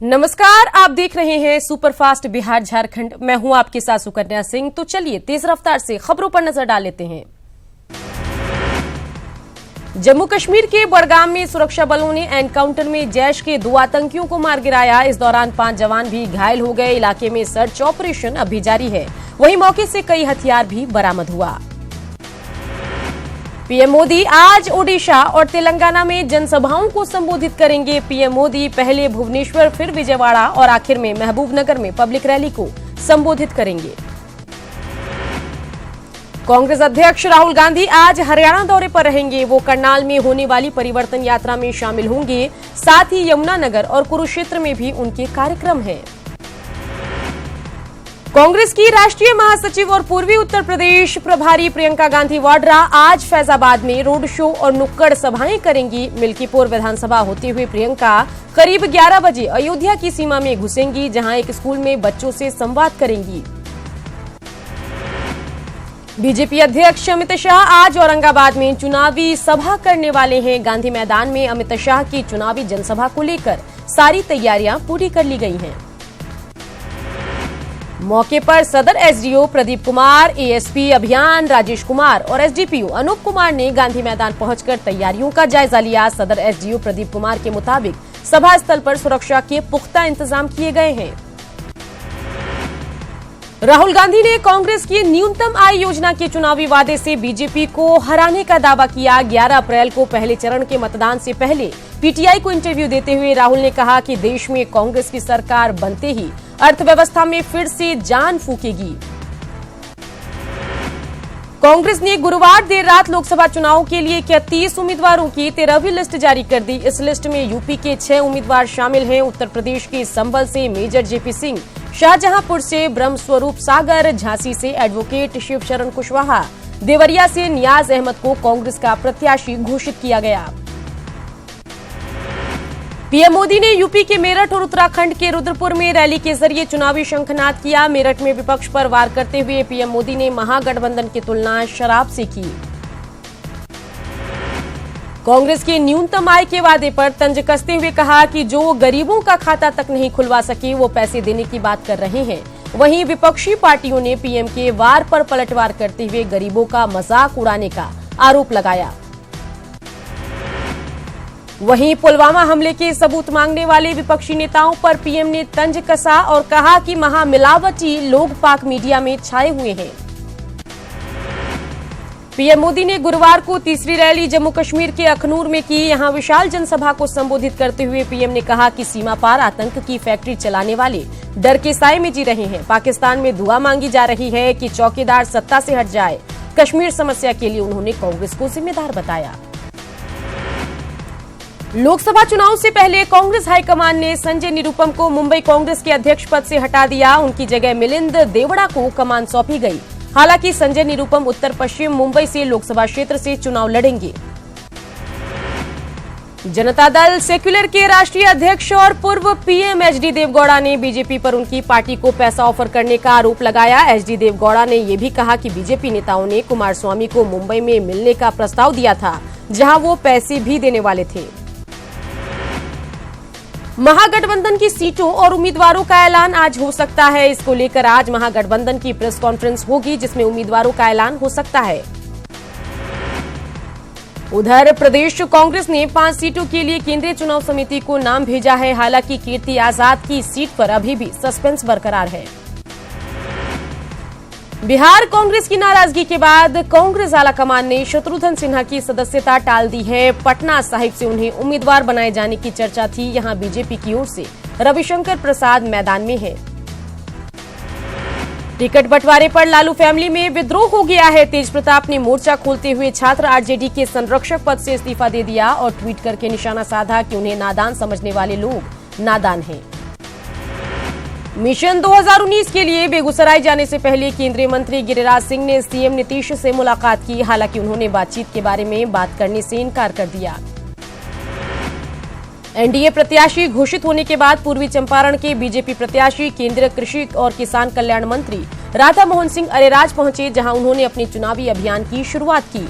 नमस्कार, आप देख रहे हैं सुपरफास्ट बिहार झारखंड। मैं हूं आपके साथ सुकन्या सिंह। तो चलिए तेज रफ्तार से खबरों पर नजर डाल लेते हैं। जम्मू कश्मीर के बड़गाम में सुरक्षा बलों ने एनकाउंटर में जैश के 2 आतंकियों को मार गिराया। इस दौरान 5 जवान भी घायल हो गए। इलाके में सर्च ऑपरेशन अभी जारी है। वहीं मौके से कई हथियार भी बरामद हुआ। पीएम मोदी आज ओडिशा और तेलंगाना में जनसभाओं को संबोधित करेंगे। पीएम मोदी पहले भुवनेश्वर, फिर विजयवाड़ा और आखिर में महबूबनगर में पब्लिक रैली को संबोधित करेंगे। कांग्रेस अध्यक्ष राहुल गांधी आज हरियाणा दौरे पर रहेंगे। वो करनाल में होने वाली परिवर्तन यात्रा में शामिल होंगे। साथ ही यमुनानगर और कुरुक्षेत्र में भी उनके कार्यक्रम हैं। कांग्रेस की राष्ट्रीय महासचिव और पूर्वी उत्तर प्रदेश प्रभारी प्रियंका गांधी वाड्रा आज फैजाबाद में रोड शो और नुक्कड़ सभाएं करेंगी। मिल्कीपुर विधानसभा होते हुए प्रियंका करीब 11 बजे अयोध्या की सीमा में घुसेंगी, जहां एक स्कूल में बच्चों से संवाद करेंगी। बीजेपी अध्यक्ष अमित शाह आज औरंगाबाद में चुनावी सभा करने वाले हैं। गांधी मैदान में अमित शाह की चुनावी जनसभा को लेकर सारी तैयारियां पूरी कर ली गई हैं। मौके पर सदर एसडीओ प्रदीप कुमार, एएसपी अभियान राजेश कुमार और एसडीपीओ अनूप कुमार ने गांधी मैदान पहुंचकर तैयारियों का जायजा लिया। सदर एसडीओ प्रदीप कुमार के मुताबिक सभा स्थल पर सुरक्षा के पुख्ता इंतजाम किए गए हैं। राहुल गांधी ने कांग्रेस की न्यूनतम आय योजना के चुनावी वादे से बीजेपी को हराने का दावा किया। 11 अप्रैल को पहले चरण के मतदान से पहले पीटीआई को इंटरव्यू देते हुए राहुल ने कहा कि देश में कांग्रेस की सरकार बनते ही अर्थव्यवस्था में फिर से जान फूकेगी। कांग्रेस ने गुरुवार देर रात लोकसभा चुनाव के लिए 31 उम्मीदवारों की 13वीं लिस्ट जारी कर दी। इस लिस्ट में यूपी के 6 उम्मीदवार शामिल हैं। उत्तर प्रदेश के संभल से मेजर जेपी सिंह, शाहजहांपुर से ब्रह्मस्वरूप सागर, झांसी से एडवोकेट शिवशरण कुशवाहा, देवरिया से नियाज अहमद को कांग्रेस का प्रत्याशी घोषित किया गया। पीएम मोदी ने यूपी के मेरठ और उत्तराखंड के रुद्रपुर में रैली के जरिए चुनावी शंखनाद किया। मेरठ में विपक्ष पर वार करते हुए पीएम मोदी ने महागठबंधन की तुलना शराब से की। कांग्रेस के न्यूनतम आय के वादे पर तंज कसते हुए कहा कि जो गरीबों का खाता तक नहीं खुलवा सके वो पैसे देने की बात कर रहे हैं। वहीं विपक्षी पार्टियों ने पीएम के वार पर पलटवार करते हुए गरीबों का मजाक उड़ाने का आरोप लगाया। वहीं पुलवामा हमले के सबूत मांगने वाले विपक्षी नेताओं पर पीएम ने तंज कसा और कहा कि महामिलावटी लोग पाक मीडिया में छाए हुए हैं। पीएम मोदी ने गुरुवार को तीसरी रैली जम्मू कश्मीर के अखनूर में की। यहां विशाल जनसभा को संबोधित करते हुए पीएम ने कहा कि सीमा पार आतंक की फैक्ट्री चलाने वाले डर के साए में जी रहे हैं। पाकिस्तान में दुआ मांगी जा रही है कि चौकीदार सत्ता से हट जाए। कश्मीर समस्या के लिए उन्होंने कांग्रेस को जिम्मेदार बताया। लोकसभा चुनाव से पहले कांग्रेस हाईकमान ने संजय निरुपम को मुंबई कांग्रेस के अध्यक्ष पद से हटा दिया। उनकी जगह मिलिंद देवड़ा को कमान सौंपी गई। हालांकि संजय निरुपम उत्तर पश्चिम मुंबई से लोकसभा क्षेत्र से चुनाव लड़ेंगे। जनता दल सेक्युलर के राष्ट्रीय अध्यक्ष और पूर्व पीएम एचडी देवगौड़ा ने बीजेपी पर उनकी पार्टी को पैसा ऑफर करने का आरोप लगाया। एचडी देवगौड़ा ने यह भी कहा कि बीजेपी नेताओं ने कुमारस्वामी को मुंबई में मिलने का प्रस्ताव दिया था, जहां वो पैसे भी देने वाले थे। महागठबंधन की सीटों और उम्मीदवारों का ऐलान आज हो सकता है। इसको लेकर आज महागठबंधन की प्रेस कॉन्फ्रेंस होगी, जिसमें उम्मीदवारों का ऐलान हो सकता है। उधर प्रदेश कांग्रेस ने 5 सीटों के लिए केंद्रीय चुनाव समिति को नाम भेजा है। हालांकि कीर्ति आजाद की सीट पर अभी भी सस्पेंस बरकरार है। बिहार कांग्रेस की नाराजगी के बाद कांग्रेस आलाकमान ने शत्रुघ्न सिन्हा की सदस्यता टाल दी है। पटना साहिब से उन्हें उम्मीदवार बनाए जाने की चर्चा थी। यहां बीजेपी की ओर से रविशंकर प्रसाद मैदान में है। टिकट बंटवारे पर लालू फैमिली में विद्रोह हो गया है। तेज प्रताप ने मोर्चा खोलते हुए छात्र आरजेडी के संरक्षक पद से इस्तीफा दे दिया और ट्वीट करके निशाना साधा कि उन्हें नादान समझने वाले लोग नादान हैं। मिशन 2019 के लिए बेगूसराय जाने से पहले केंद्रीय मंत्री गिरिराज सिंह ने सीएम नीतीश से मुलाकात की। हालांकि उन्होंने बातचीत के बारे में बात करने से इनकार कर दिया। एनडीए प्रत्याशी घोषित होने के बाद पूर्वी चंपारण के बीजेपी प्रत्याशी केंद्रीय कृषि और किसान कल्याण मंत्री राधा मोहन सिंह अरेराज पहुंचे, जहां उन्होंने अपने चुनावी अभियान की शुरुआत की।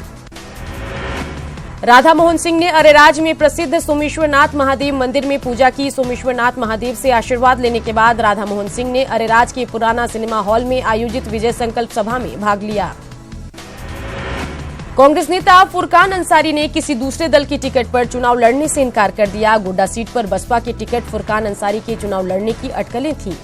राधा मोहन सिंह ने अरेराज में प्रसिद्ध सोमेश्वरनाथ महादेव मंदिर में पूजा की। सोमेश्वरनाथ महादेव से आशीर्वाद लेने के बाद राधा मोहन सिंह ने अरेराज के पुराना सिनेमा हॉल में आयोजित विजय संकल्प सभा में भाग लिया। कांग्रेस नेता फुरकान अंसारी ने किसी दूसरे दल की टिकट पर चुनाव लड़ने से इनकार कर दिया। गोड्डा सीट पर बसपा की टिकट फुरकान अंसारी के चुनाव लड़ने की अटकलें थीं।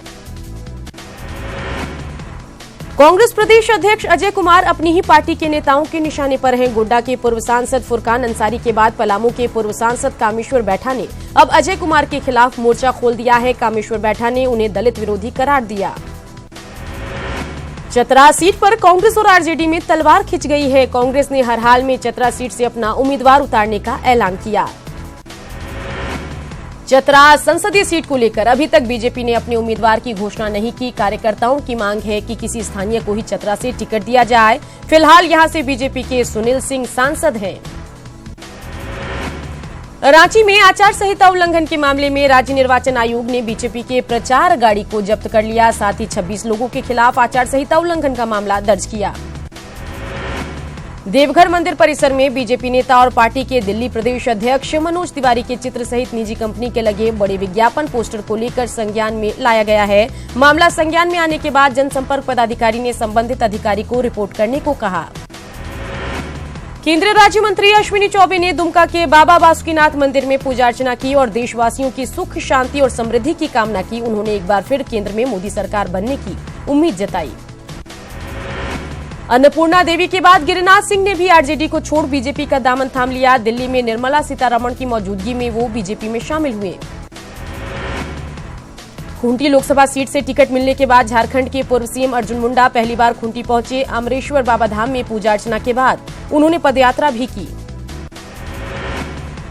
कांग्रेस प्रदेश अध्यक्ष अजय कुमार अपनी ही पार्टी के नेताओं के निशाने पर हैं। गोड्डा के पूर्व सांसद फुरकान अंसारी के बाद पलामू के पूर्व सांसद कामेश्वर बैठा ने अब अजय कुमार के खिलाफ मोर्चा खोल दिया है। कामेश्वर बैठा ने उन्हें दलित विरोधी करार दिया। चतरा सीट पर कांग्रेस और आरजेडी में तलवार खिंच गई है। कांग्रेस ने हर हाल में चतरा सीट से अपना उम्मीदवार उतारने का ऐलान किया। चतरा संसदीय सीट को लेकर अभी तक बीजेपी ने अपने उम्मीदवार की घोषणा नहीं की। कार्यकर्ताओं की मांग है कि किसी स्थानीय को ही चतरा से टिकट दिया जाए। फिलहाल यहां से बीजेपी के सुनील सिंह सांसद हैं। रांची में आचार संहिता उल्लंघन के मामले में राज्य निर्वाचन आयोग ने बीजेपी के प्रचार गाड़ी को जब्त कर लिया। साथ ही 26 लोगों के खिलाफ आचार संहिता उल्लंघन का मामला दर्ज किया। देवघर मंदिर परिसर में बीजेपी नेता और पार्टी के दिल्ली प्रदेश अध्यक्ष मनोज तिवारी के चित्र सहित निजी कंपनी के लगे बड़े विज्ञापन पोस्टर को लेकर संज्ञान में लाया गया है। मामला संज्ञान में आने के बाद जनसंपर्क पदाधिकारी ने संबंधित अधिकारी को रिपोर्ट करने को कहा। केंद्रीय राज्य मंत्री अश्विनी चौबे ने दुमका के बाबा बासुकीनाथ मंदिर में पूजा अर्चना की और देशवासियों की सुख शांति और समृद्धि की कामना की। उन्होंने एक बार फिर केंद्र में मोदी सरकार बनने की उम्मीद जताई। अन्नपूर्णा देवी के बाद गिरिराज सिंह ने भी आरजेडी को छोड़ बीजेपी का दामन थाम लिया। दिल्ली में निर्मला सीतारमण की मौजूदगी में वो बीजेपी में शामिल हुए। खूंटी लोकसभा सीट से टिकट मिलने के बाद झारखंड के पूर्व सीएम अर्जुन मुंडा पहली बार खूंटी पहुंचे। अमरेश्वर बाबा धाम में पूजा अर्चना के बाद उन्होंने पदयात्रा भी की।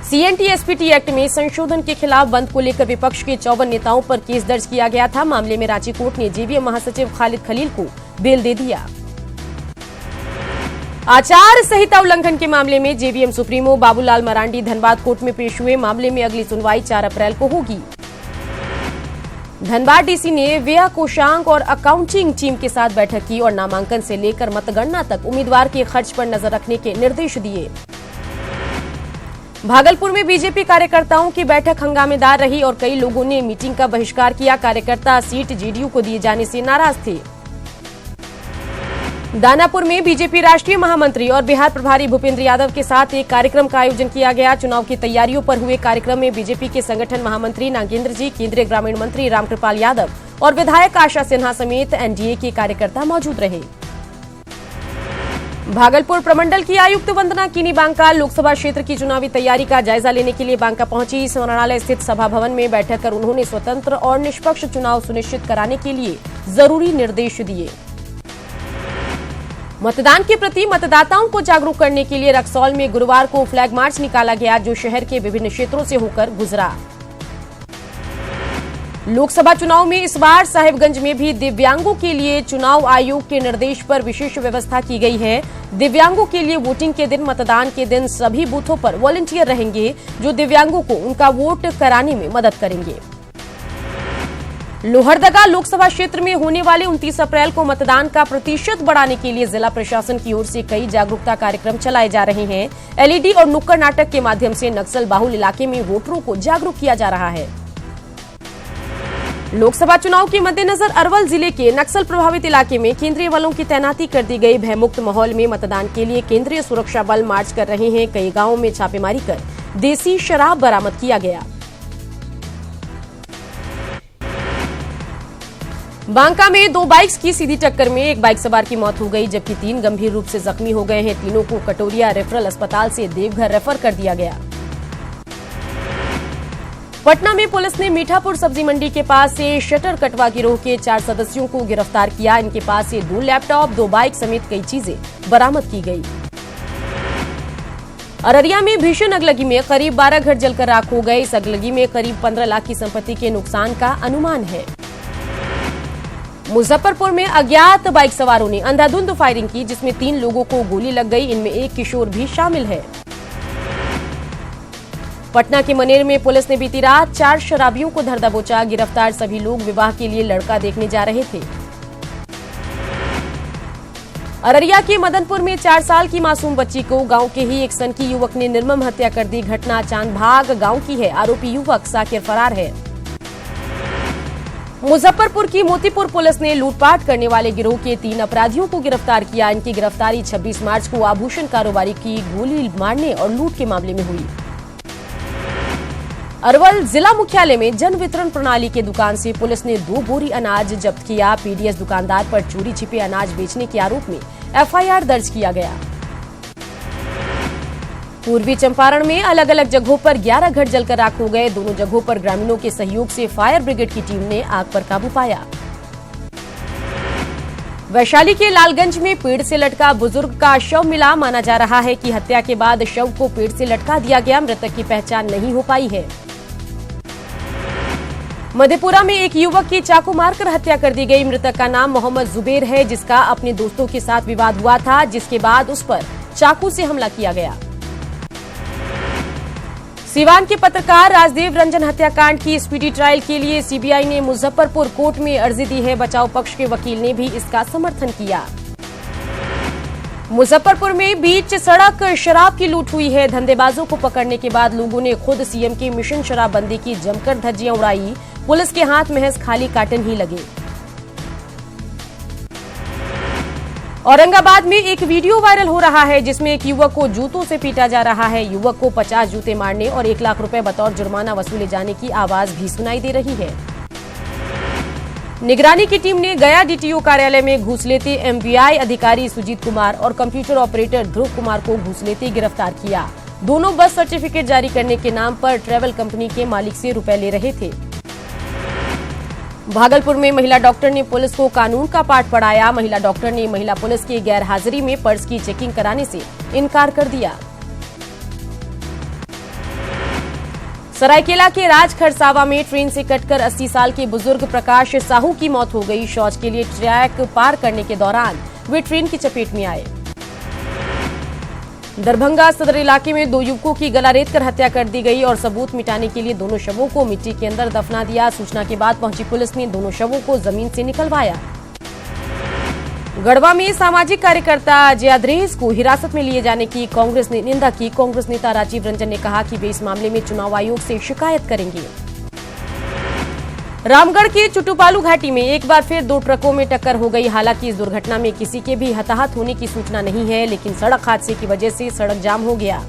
सीएनटी एसपीटी एक्ट में संशोधन के खिलाफ बंद को लेकर विपक्ष के 54 नेताओं पर केस दर्ज किया गया था। मामले में रांची कोर्ट ने जेवीएम महासचिव खालिद खलील को बेल दे दिया। आचार संहिता उल्लंघन के मामले में JVM supremo Babulal Marandi Dhanbad court में पेश हुए। मामले में अगली सुनवाई 4 अप्रैल को होगी। धनबाद डीसी ने व्यय कोषांक और अकाउंटिंग टीम के साथ बैठक की और नामांकन से लेकर मतगणना तक उम्मीदवार के खर्च पर नजर रखने के निर्देश दिए। भागलपुर में बीजेपी कार्यकर्ताओं की बैठक हंगामेदार रही और कई लोगों ने मीटिंग का बहिष्कार किया। कार्यकर्ता सीट जेडीयू को दिए जाने से नाराज थे। दानापुर में बीजेपी राष्ट्रीय महामंत्री और बिहार प्रभारी भूपेंद्र यादव के साथ एक कार्यक्रम का आयोजन किया गया। चुनाव की तैयारियों पर हुए कार्यक्रम में बीजेपी के संगठन महामंत्री नागेंद्र जी, केंद्रीय ग्रामीण मंत्री रामकृपाल यादव और विधायक आशा सिन्हा समेत एनडीए के कार्यकर्ता मौजूद रहे। भागलपुर प्रमंडल की आयुक्त वंदना कीनी बांका लोकसभा क्षेत्र की चुनावी तैयारी का जायजा लेने के लिए बांका पहुंची। स्मरणालय स्थित सभा भवन में बैठक कर उन्होंने स्वतंत्र और निष्पक्ष चुनाव सुनिश्चित कराने के लिए जरूरी निर्देश दिए। मतदान के प्रति मतदाताओं को जागरूक करने के लिए रक्सौल में गुरुवार को फ्लैग मार्च निकाला गया, जो शहर के विभिन्न क्षेत्रों से होकर गुजरा। लोकसभा चुनाव में इस बार साहिबगंज में भी दिव्यांगों के लिए चुनाव आयोग के निर्देश पर विशेष व्यवस्था की गई है। दिव्यांगों के लिए वोटिंग के दिन, मतदान के दिन सभी बूथों पर वॉलंटियर रहेंगे, जो दिव्यांगों को उनका वोट कराने में मदद करेंगे। लोहरदगा लोकसभा क्षेत्र में होने वाले 29 अप्रैल को मतदान का प्रतिशत बढ़ाने के लिए जिला प्रशासन की ओर से कई जागरूकता कार्यक्रम चलाए जा रहे हैं। एलईडी और नुक्कड़ नाटक के माध्यम से नक्सल बाहुल इलाके में वोटरों को जागरूक किया जा रहा है। लोकसभा चुनाव के मद्देनजर अरवल जिले के नक्सल प्रभावित इलाके में केंद्रीय बलों की तैनाती कर दी गई। भयमुक्त माहौल में मतदान के लिए केंद्रीय सुरक्षा बल मार्च कर रहे हैं। कई गांवों में छापेमारी कर देसी शराब बरामद किया गया। बांका में 2 बाइक्स की सीधी टक्कर में एक बाइक सवार की मौत हो गई, जबकि 3 गंभीर रूप से जख्मी हो गए हैं। तीनों को कटोरिया रेफरल अस्पताल से देवघर रेफर कर दिया गया। पटना में पुलिस ने मीठापुर सब्जी मंडी के पास से शटर कटवा गिरोह के 4 सदस्यों को गिरफ्तार किया। इनके पास से 2 लैपटॉप, 2 बाइक समेत कई चीजें बरामद की गई। अररिया में भीषण अगलगी में करीब 12 घर जलकर राख हो गए। इस अगलगी में करीब 15 लाख की संपत्ति के नुकसान का अनुमान है। मुजफ्फरपुर में अज्ञात बाइक सवारों ने अंधाधुंध फायरिंग की, जिसमें 3 लोगों को गोली लग गई। इनमें एक किशोर भी शामिल है। पटना के मनेर में पुलिस ने बीती रात 4 शराबियों को धर दबोचा। गिरफ्तार सभी लोग विवाह के लिए लड़का देखने जा रहे थे। अररिया के मदनपुर में 4 साल की मासूम बच्ची को गांव के ही एक सनकी युवक ने निर्मम हत्या कर दी। घटना चांदभाग गांव की है। आरोपी युवक साकिर फरार है। मुजफ्फरपुर की मोतीपुर पुलिस ने लूटपाट करने वाले गिरोह के 3 अपराधियों को गिरफ्तार किया। इनकी गिरफ्तारी 26 मार्च को आभूषण कारोबारी की गोली मारने और लूट के मामले में हुई। अरवल जिला मुख्यालय में जन वितरण प्रणाली के दुकान से पुलिस ने 2 बोरी अनाज जब्त किया। पीडीएस दुकानदार पर चोरी छिपे अनाज बेचने के आरोप में एफआईआर दर्ज किया गया। पूर्वी चंपारण में अलग अलग जगहों पर 11 घर जलकर राख हो गए। दोनों जगहों पर ग्रामीणों के सहयोग से फायर ब्रिगेड की टीम ने आग पर काबू पाया। वैशाली के लालगंज में पेड़ से लटका बुजुर्ग का शव मिला। माना जा रहा है कि हत्या के बाद शव को पेड़ से लटका दिया गया। मृतक की पहचान नहीं हो पाई है। मधेपुरा में एक युवक की चाकू मारकर हत्या कर दी गई। मृतक का नाम मोहम्मद जुबेर है, जिसका अपने दोस्तों के साथ विवाद हुआ था, जिसके बाद उस पर चाकू से हमला किया गया। सीवान के पत्रकार राजदेव रंजन हत्याकांड की स्पीडी ट्रायल के लिए सीबीआई ने मुजफ्फरपुर कोर्ट में अर्जी दी है। बचाव पक्ष के वकील ने भी इसका समर्थन किया। मुजफ्फरपुर में बीच सड़क शराब की लूट हुई है। धंधेबाजों को पकड़ने के बाद लोगों ने खुद सीएम के मिशन शराबबंदी की जमकर धज्जियां उड़ाई। पुलिस के हाथ महज खाली कार्टन ही लगे। औरंगाबाद में एक वीडियो वायरल हो रहा है, जिसमें एक युवक को जूतों से पीटा जा रहा है। युवक को 50 जूते मारने और 1 लाख रुपए बतौर जुर्माना वसूले जाने की आवाज भी सुनाई दे रही है। निगरानी की टीम ने गया डीटीओ कार्यालय में घूस लेते एमवीआई अधिकारी सुजीत कुमार और कंप्यूटर ऑपरेटर ध्रुव कुमार को घूस लेते गिरफ्तार किया। दोनों बस सर्टिफिकेट जारी करने के नाम पर ट्रैवल कंपनी के मालिक से रुपए ले रहे थे। भागलपुर में महिला डॉक्टर ने पुलिस को कानून का पाठ पढ़ाया। महिला डॉक्टर ने महिला पुलिस की गैर हाजिरी में पर्स की चेकिंग कराने से इनकार कर दिया। सरायकेला के राज खरसावा में ट्रेन से कटकर 80 साल के बुजुर्ग प्रकाश साहू की मौत हो गई। शौच के लिए ट्रैक पार करने के दौरान वे ट्रेन की चपेट में आए। दरभंगा सदर इलाके में 2 युवकों की गला रेतकर हत्या कर दी गई और सबूत मिटाने के लिए दोनों शवों को मिट्टी के अंदर दफना दिया। सूचना के बाद पहुंची पुलिस ने दोनों शवों को जमीन से निकलवाया। गढ़वा में सामाजिक कार्यकर्ता जयाद्रेस को हिरासत में लिए जाने की कांग्रेस ने निंदा की। कांग्रेस नेता राजीव रंजन ने कहा कि वे इस मामले में चुनाव आयोग से शिकायत करेंगे। रामगढ़ के चुटुपालू घाटी में एक बार फिर 2 ट्रकों में टक्कर हो गई। हालांकि इस दुर्घटना में किसी के भी हताहत होने की सूचना नहीं है, लेकिन सड़क हादसे की वजह से सड़क जाम हो गया।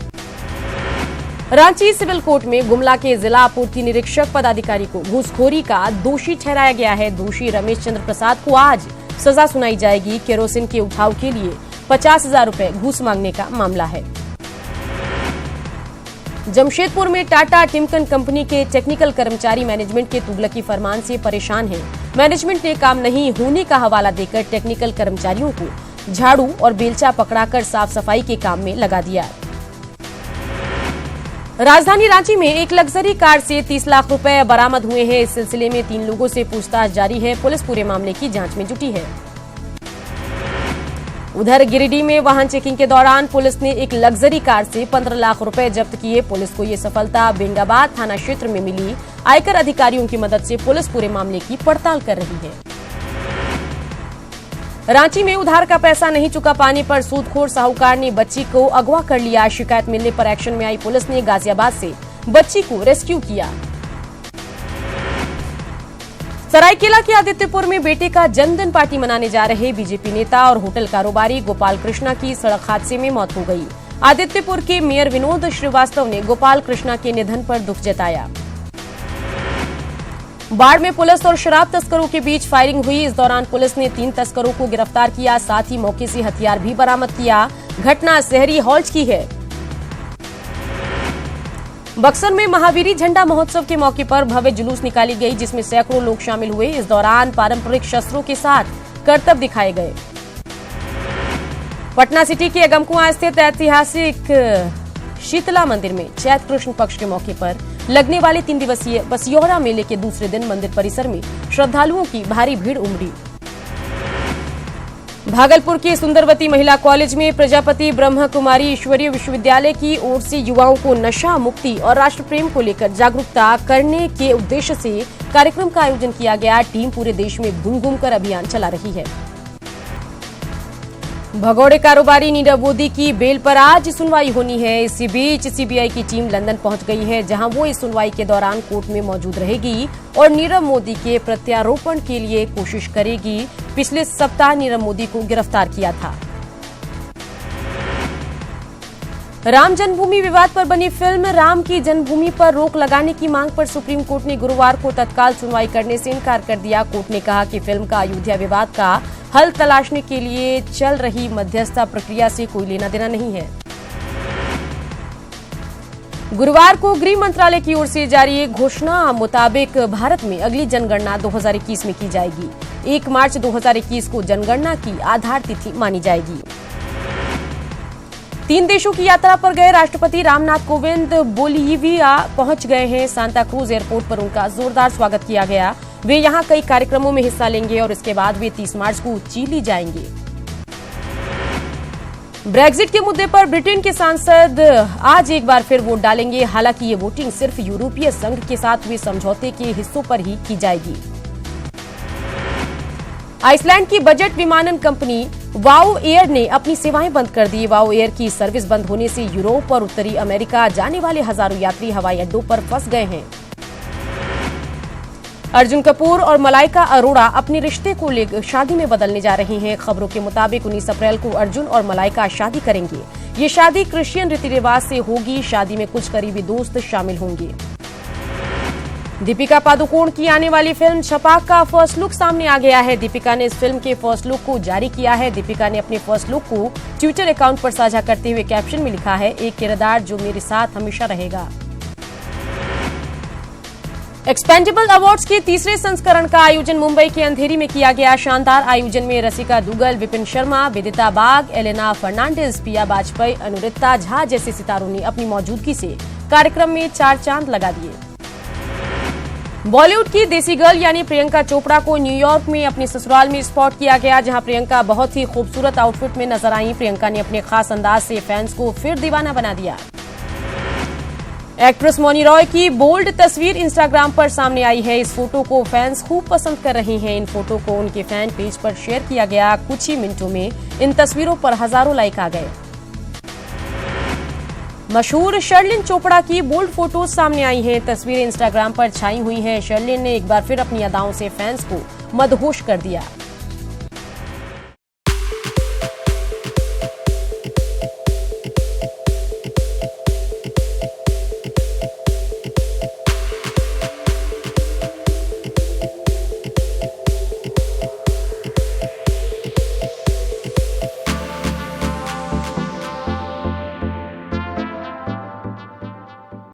रांची सिविल कोर्ट में गुमला के जिला आपूर्ति निरीक्षक पदाधिकारी को घूसखोरी का दोषी ठहराया गया है। दोषी रमेश चंद्र प्रसाद को आज सजा सुनाई जाएगी। केरोसिन के उठाव के लिए 50,000 रुपए घूस मांगने का मामला है। जमशेदपुर में टाटा टिमकन कंपनी के टेक्निकल कर्मचारी मैनेजमेंट के तुगलकी फरमान से परेशान हैं। मैनेजमेंट ने काम नहीं होने का हवाला देकर टेक्निकल कर्मचारियों को झाड़ू और बेलचा पकड़ाकर साफ सफाई के काम में लगा दिया। राजधानी रांची में एक लग्जरी कार से 30 लाख रुपए बरामद हुए हैं। इस सिलसिले में 3 लोगों से पूछताछ जारी है। पुलिस पूरे मामले की जांच में जुटी है। उधर गिरिडीह में वाहन चेकिंग के दौरान पुलिस ने एक लग्जरी कार से 15 लाख रुपए जब्त किए। पुलिस को ये सफलता बेंगाबाद थाना क्षेत्र में मिली। आयकर अधिकारियों की मदद से पुलिस पूरे मामले की पड़ताल कर रही है। रांची में उधार का पैसा नहीं चुका पाने पर सूदखोर साहूकार ने बच्ची को अगवा कर लिया। शिकायत मिलने पर एक्शन में आई पुलिस ने गाजियाबाद से बच्ची को रेस्क्यू किया। सरायकेला के आदित्यपुर में बेटे का जन्मदिन पार्टी मनाने जा रहे बीजेपी नेता और होटल कारोबारी गोपाल कृष्णा की सड़क हादसे में मौत हो गई। आदित्यपुर के मेयर विनोद श्रीवास्तव ने गोपाल कृष्णा के निधन पर दुख जताया। बाढ़ में पुलिस और शराब तस्करों के बीच फायरिंग हुई। इस दौरान पुलिस ने 3 तस्करों को गिरफ्तार किया, साथ ही मौके से हथियार भी बरामद किया। घटना शहरी हौज की है। बक्सर में महावीरी झंडा महोत्सव के मौके पर भव्य जुलूस निकाली गई, जिसमें सैकड़ों लोग शामिल हुए। इस दौरान पारंपरिक शस्त्रों के साथ करतब दिखाए गए। पटना सिटी के अगमकुआं स्थित ऐतिहासिक शीतला मंदिर में चैत्र कृष्ण पक्ष के मौके पर लगने वाले 3 दिवसीय बसियोहरा मेले के दूसरे दिन मंदिर परिसर में श्रद्धालुओं की भारी भीड़ उमड़ी। भागलपुर के सुंदरवती महिला कॉलेज में प्रजापति ब्रह्म कुमारी ईश्वरीय विश्वविद्यालय की ओर से युवाओं को नशा मुक्ति और राष्ट्र प्रेम को लेकर जागरूकता करने के उद्देश्य से कार्यक्रम का आयोजन किया गया। टीम पूरे देश में घूम घूम कर अभियान चला रही है। भगोड़े कारोबारी नीरव मोदी की बेल पर आज सुनवाई होनी है। इसी बीच सीबीआई की टीम लंदन पहुंच गई है, जहां वो इस सुनवाई के दौरान कोर्ट में मौजूद रहेगी और नीरव मोदी के प्रत्यारोपण के लिए कोशिश करेगी। पिछले सप्ताह नीरव मोदी को गिरफ्तार किया था। राम जन्मभूमि विवाद पर बनी फिल्म राम की जन्मभूमि पर रोक लगाने की मांग पर सुप्रीम कोर्ट ने गुरुवार को तत्काल सुनवाई करने से इनकार कर दिया। कोर्ट ने कहा कि फिल्म का अयोध्या विवाद का हल तलाशने के लिए चल रही मध्यस्थता प्रक्रिया से कोई लेना देना नहीं है। गुरुवार को गृह मंत्रालय की ओर से जारी घोषणा मुताबिक भारत में अगली जनगणना 2021 में की जाएगी। 1 मार्च 2021 को जनगणना की आधार तिथि मानी जाएगी। 3 देशों की यात्रा पर गए राष्ट्रपति रामनाथ कोविंद बोलिविया पहुंच गए हैं। सांता क्रूज एयरपोर्ट पर उनका जोरदार स्वागत किया गया। वे यहां कई कार्यक्रमों में हिस्सा लेंगे और इसके बाद वे 30 मार्च को चिली जाएंगे। ब्रेक्जिट के मुद्दे पर ब्रिटेन के सांसद आज एक बार फिर वोट डालेंगे। हालांकि ये वोटिंग सिर्फ यूरोपीय संघ के साथ हुए समझौते के हिस्सों पर ही की जाएगी। आइसलैंड की बजट विमानन कंपनी वाओ एयर ने अपनी सेवाएं बंद कर दी। वाओ एयर की सर्विस बंद होने से यूरोप और उत्तरी अमेरिका जाने वाले हजारों यात्री हवाई अड्डों पर फंस गए हैं। अर्जुन कपूर और मलाइका अरोड़ा अपने रिश्ते को लेकर शादी में बदलने जा रही हैं। खबरों के मुताबिक 19 अप्रैल को अर्जुन और मलाइका शादी करेंगे। ये शादी क्रिश्चियन रीति रिवाज से होगी। शादी में कुछ करीबी दोस्त शामिल होंगे। दीपिका पादुकोण की आने वाली फिल्म छपाक का फर्स्ट लुक सामने आ गया है। दीपिका ने इस फिल्म के फर्स्ट लुक को जारी किया है। दीपिका ने अपने फर्स्ट लुक को ट्विटर अकाउंट पर साझा करते हुए कैप्शन में लिखा है, एक किरदार जो मेरे साथ हमेशा रहेगा। एक्सपेंडेबल अवार्ड्स के तीसरे संस्करण का आयोजन मुंबई के अंधेरी में किया गया। शानदार आयोजन में रसिका दुग्गल, विपिन शर्मा, विदिता बाग, एलेना फर्नांडिस, पिया बाजपेयी, अनुरिता झा जैसे सितारों ने अपनी मौजूदगी से कार्यक्रम में 4 चांद लगा दिए। बॉलीवुड की देसी गर्ल यानी प्रियंका चोपड़ा को न्यूयॉर्क में अपने ससुराल में स्पॉट किया गया, जहां प्रियंका बहुत ही खूबसूरत आउटफिट में नजर आई। प्रियंका ने अपने खास अंदाज से फैंस को फिर दीवाना बना दिया। एक्ट्रेस मौनी रॉय की बोल्ड तस्वीर इंस्टाग्राम पर सामने आई है। इस फोटो को फैंस खूब पसंद कर रहे हैं। इन फोटो को उनके फैन पेज पर शेयर किया गया। कुछ ही मिनटों में इन तस्वीरों पर हजारों लाइक आ गए। मशहूर शर्लिन चोपड़ा की बोल्ड फोटोज सामने आई हैं। तस्वीरें इंस्टाग्राम पर छाई हुई हैं। शर्लिन ने एक बार फिर अपनी अदाओं से फैंस को मदहोश कर दिया।